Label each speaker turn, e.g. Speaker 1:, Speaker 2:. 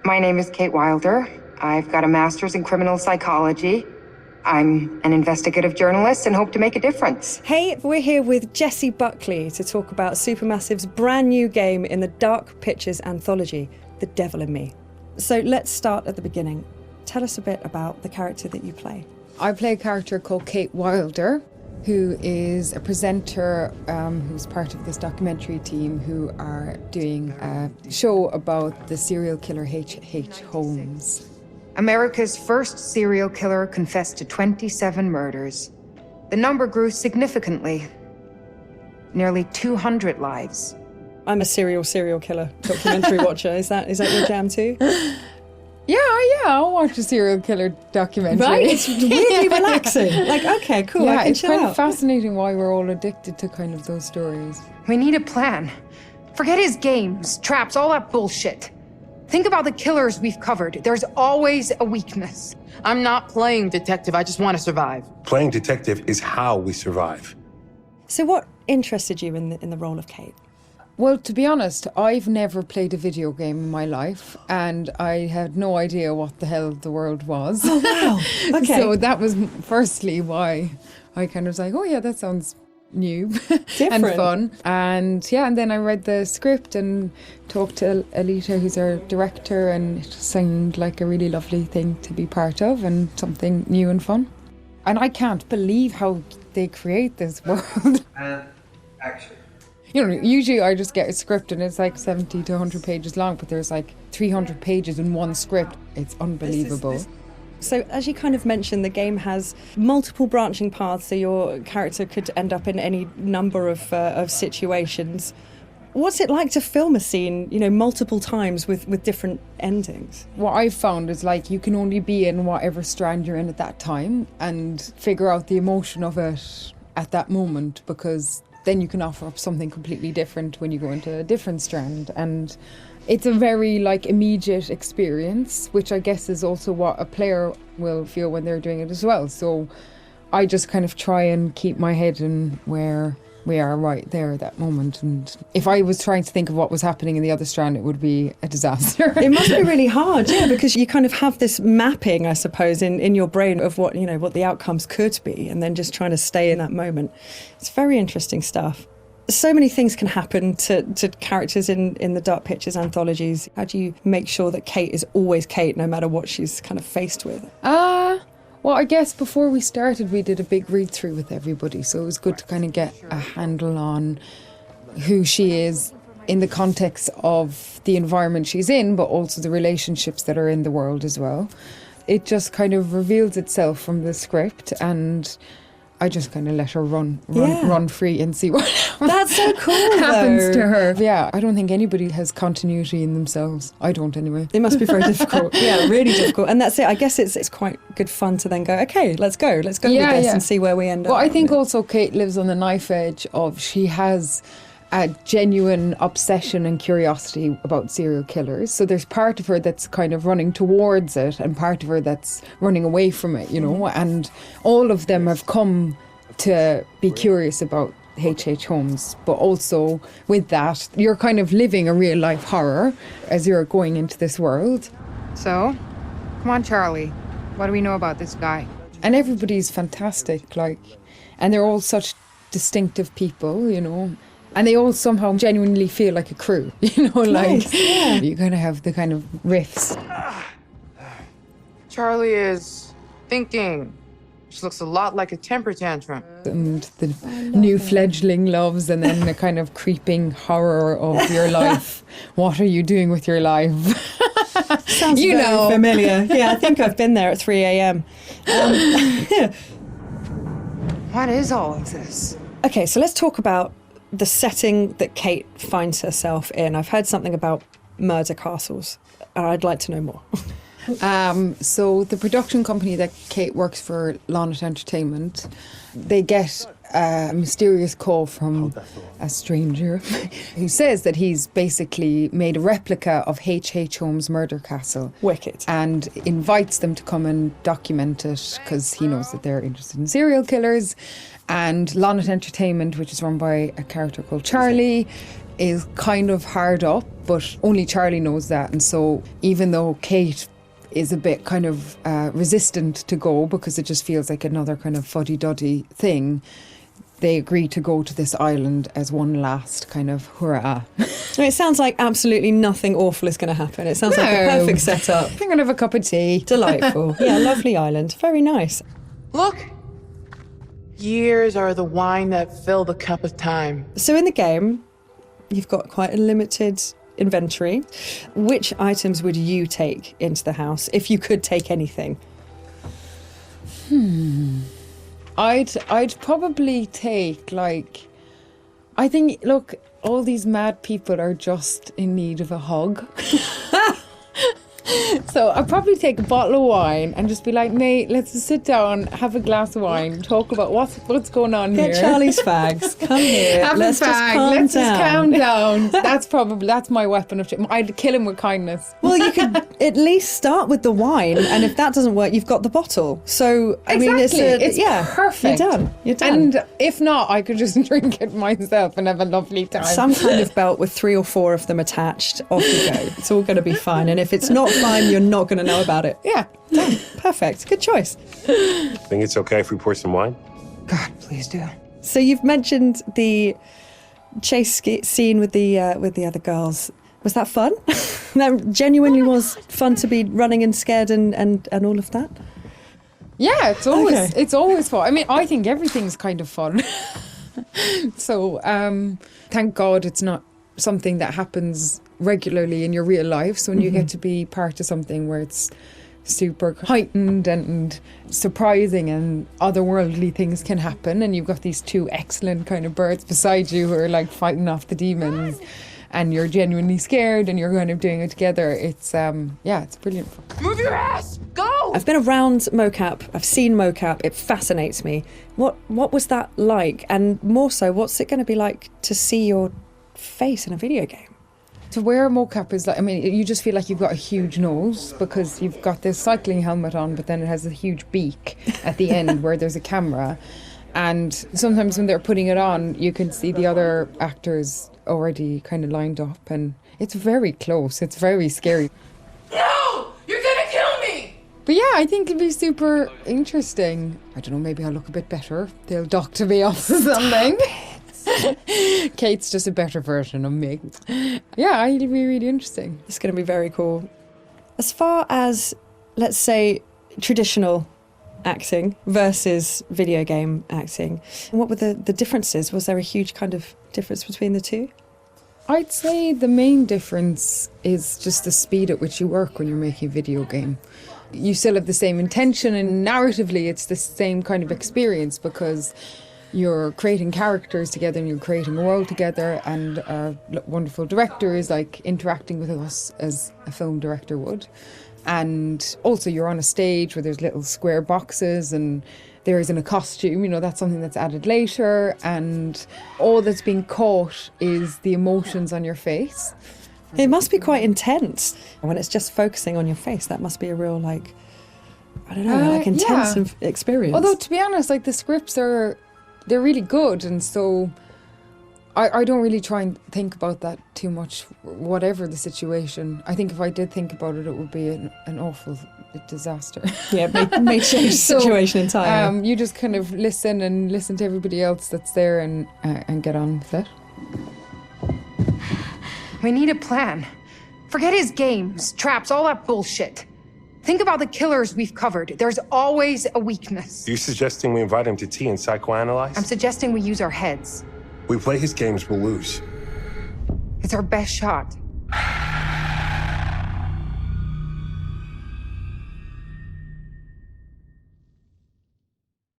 Speaker 1: My name is Kate Wilder. I've got a master's in criminal psychology. I'm an investigative journalist and hope to make a difference.
Speaker 2: Hey, we're here with Jessie Buckley to talk about Supermassive's brand new game in the Dark Pictures Anthology, The Devil in Me. So let's start at the beginning. Tell us a bit about the character that you play.
Speaker 3: I play a character called Kate Wilder, who is a presenter who's part of this documentary team who are doing a show about the serial killer H.H. Holmes.
Speaker 1: America's first serial killer confessed to 27 murders. The number grew significantly. Nearly 200 lives.
Speaker 2: I'm a serial killer documentary watcher. Is that your jam too?
Speaker 3: Yeah, I'll watch a serial killer documentary.
Speaker 2: Right? It's really relaxing. Like, okay, cool,
Speaker 3: Yeah,
Speaker 2: I can
Speaker 3: it's
Speaker 2: chill
Speaker 3: kind
Speaker 2: out.
Speaker 3: of fascinating why we're all addicted to kind of those stories.
Speaker 1: We need a plan. Forget his games, traps, all that bullshit. Think about the killers we've covered. There's always a weakness.
Speaker 4: I'm not playing detective, I just want to survive.
Speaker 5: Playing detective is how we survive.
Speaker 2: So what interested you in the role of Kate?
Speaker 3: Well, to be honest, I've never played a video game in my life, and I had no idea what the hell the world was.
Speaker 2: Oh, wow. Okay.
Speaker 3: So that was firstly why I kind of was like, oh yeah, that sounds new and fun. And yeah, and then I read the script and talked to Alita, who's our director, and it seemed like a really lovely thing to be part of and something new and fun. And I can't believe how they create this world.
Speaker 6: And action.
Speaker 3: You know, usually I just get a script and it's like 70 to 100 pages long, but there's like 300 pages in one script. It's unbelievable.
Speaker 2: So as you kind of mentioned, the game has multiple branching paths, so your character could end up in any number of situations. What's it like to film a scene, multiple times with different endings?
Speaker 3: What I've found is like you can only be in whatever strand you're in at that time and figure out the emotion of it at that moment, because then you can offer up something completely different when you go into a different strand. And it's a very immediate experience, which I guess is also what a player will feel when they're doing it as well. So I just kind of try and keep my head in where we are right there at that moment. And if I was trying to think of what was happening in the other strand, it would be a disaster.
Speaker 2: It must be really hard, yeah, because you kind of have this mapping, I suppose, in your brain of what the outcomes could be, and then just trying to stay in that moment. It's very interesting stuff. So many things can happen to characters in the Dark Pictures anthologies. How do you make sure that Kate is always Kate, no matter what she's kind of faced with?
Speaker 3: Well, I guess before we started, we did a big read-through with everybody, so it was good to kind of get a handle on who she is in the context of the environment she's in, but also the relationships that are in the world as well. It just kind of reveals itself from the script, and I just kind of let her run free and see what
Speaker 2: That's so cool,
Speaker 3: happens to her. Yeah, I don't think anybody has continuity in themselves. I don't anyway.
Speaker 2: It must be very difficult. Yeah, really difficult. And that's it. I guess it's quite good fun to then go, okay, let's go with this and see where we end up.
Speaker 3: Well, I think also Kate lives on the knife edge of she has a genuine obsession and curiosity about serial killers. So there's part of her that's kind of running towards it and part of her that's running away from it, and all of them have come to be curious about H.H. Holmes, but also with that, you're kind of living a real life horror as you're going into this world.
Speaker 1: So, come on, Charlie. What do we know about this guy?
Speaker 3: And everybody's fantastic, and they're all such distinctive people, and they all somehow genuinely feel like a crew,
Speaker 2: Nice, yeah.
Speaker 3: You're going to have the kind of riffs.
Speaker 4: Charlie is thinking. She looks a lot like a temper tantrum.
Speaker 3: And the new fledgling loves, and then the kind of creeping horror of your life. What are you doing with your life?
Speaker 2: Sounds very familiar. Yeah, I think I've been there at 3 a.m.
Speaker 1: What is all of this?
Speaker 2: Okay, so let's talk about the setting that Kate finds herself in. I've heard something about murder castles, and I'd like to know more.
Speaker 3: So the production company that Kate works for, Lonnet Entertainment, they get a mysterious call from a stranger who says that he's basically made a replica of H.H. Holmes' Murder Castle.
Speaker 2: Wicked.
Speaker 3: And invites them to come and document it because he knows that they're interested in serial killers. And Lonnet Entertainment, which is run by a character called Charlie, is kind of hard up, but only Charlie knows that. And so even though Kate is a bit kind of resistant to go because it just feels like another kind of fuddy-duddy thing, they agree to go to this island as one last kind of hurrah.
Speaker 2: It sounds like absolutely nothing awful is going to happen. It sounds like a perfect setup.
Speaker 3: I'm going to have a cup of tea.
Speaker 2: Delightful. Yeah, lovely island. Very nice.
Speaker 4: Look! Years are the wine that fill the cup of time.
Speaker 2: So in the game, you've got quite a limited inventory. Which items would you take into the house if you could take anything?
Speaker 3: I'd probably take, like, I think, look, all these mad people are just in need of a hug. So I'd probably take a bottle of wine and just be like, mate, let's just sit down, have a glass of wine, talk about what's going on here.
Speaker 2: Get Charlie's fags. Come here.
Speaker 3: Have
Speaker 2: Let's
Speaker 3: a
Speaker 2: just
Speaker 3: fag.
Speaker 2: calm
Speaker 3: Let's
Speaker 2: down.
Speaker 3: just calm down. That's my weapon of choice. I'd kill him with kindness.
Speaker 2: Well, you could at least start with the wine, and if that doesn't work, you've got the bottle. So, I mean, it's
Speaker 3: perfect.
Speaker 2: You're done. You're done.
Speaker 3: And if not, I could just drink it myself and have a lovely time.
Speaker 2: Some kind of belt with 3 or 4 of them attached. Off you go. It's all going to be fine. And if it's not fine, you're not going to know about it.
Speaker 3: Yeah.
Speaker 2: Done. Perfect. Good choice.
Speaker 5: Think it's okay if we pour some wine?
Speaker 1: God, please do.
Speaker 2: So you've mentioned the chase scene with the other girls. Was that fun? That genuinely was fun to be running and scared and all of that?
Speaker 3: Yeah, it's always fun. I mean, I think everything's kind of fun. So, thank God it's not something that happens regularly in your real life. So when you get to be part of something where it's super heightened and surprising and otherworldly things can happen, and you've got these 2 excellent kind of birds beside you who are like fighting off the demons, and you're genuinely scared and you're kind of doing it together, it's it's brilliant fun.
Speaker 4: Move your ass! Go!
Speaker 2: I've been around mocap. I've seen mocap. It fascinates me. What was that like? And more so, what's it going to be like to see your face in a video game?
Speaker 3: To wear a mocap is like, I mean, you just feel like you've got a huge nose because you've got this cycling helmet on, but then it has a huge beak at the end where there's a camera. And sometimes when they're putting it on, you can see the other actors already kind of lined up, and it's very close. It's very scary.
Speaker 4: No! You're gonna kill me!
Speaker 3: But yeah, I think it'd be super interesting. I don't know, maybe I'll look a bit better. They'll doctor me off or something. Kate's just a better version of me. Yeah, it'd be really interesting.
Speaker 2: It's going to be very cool. As far as, let's say, traditional acting versus video game acting, what were the differences? Was there a huge kind of difference between the two?
Speaker 3: I'd say the main difference is just the speed at which you work when you're making a video game. You still have the same intention, and narratively it's the same kind of experience because you're creating characters together and you're creating a world together, and our wonderful director is like interacting with us as a film director would. And also you're on a stage where there's little square boxes and there isn't a costume, that's something that's added later, and all that's being caught is the emotions on your face.
Speaker 2: It must be quite intense when it's just focusing on your face. That must be a real intense experience.
Speaker 3: Although to be honest, like the scripts they're really good, and so I don't really try and think about that too much, whatever the situation. I think if I did think about it, it would be an awful disaster.
Speaker 2: Yeah, may change the situation entirely.
Speaker 3: You just kind of listen to everybody else that's there and get on with it.
Speaker 1: We need a plan. Forget his games, traps, all that bullshit. Think about the killers we've covered. There's always a weakness.
Speaker 5: You suggesting we invite him to tea and psychoanalyze?
Speaker 1: I'm suggesting we use our heads.
Speaker 5: We play his games, we'll lose.
Speaker 1: It's our best shot.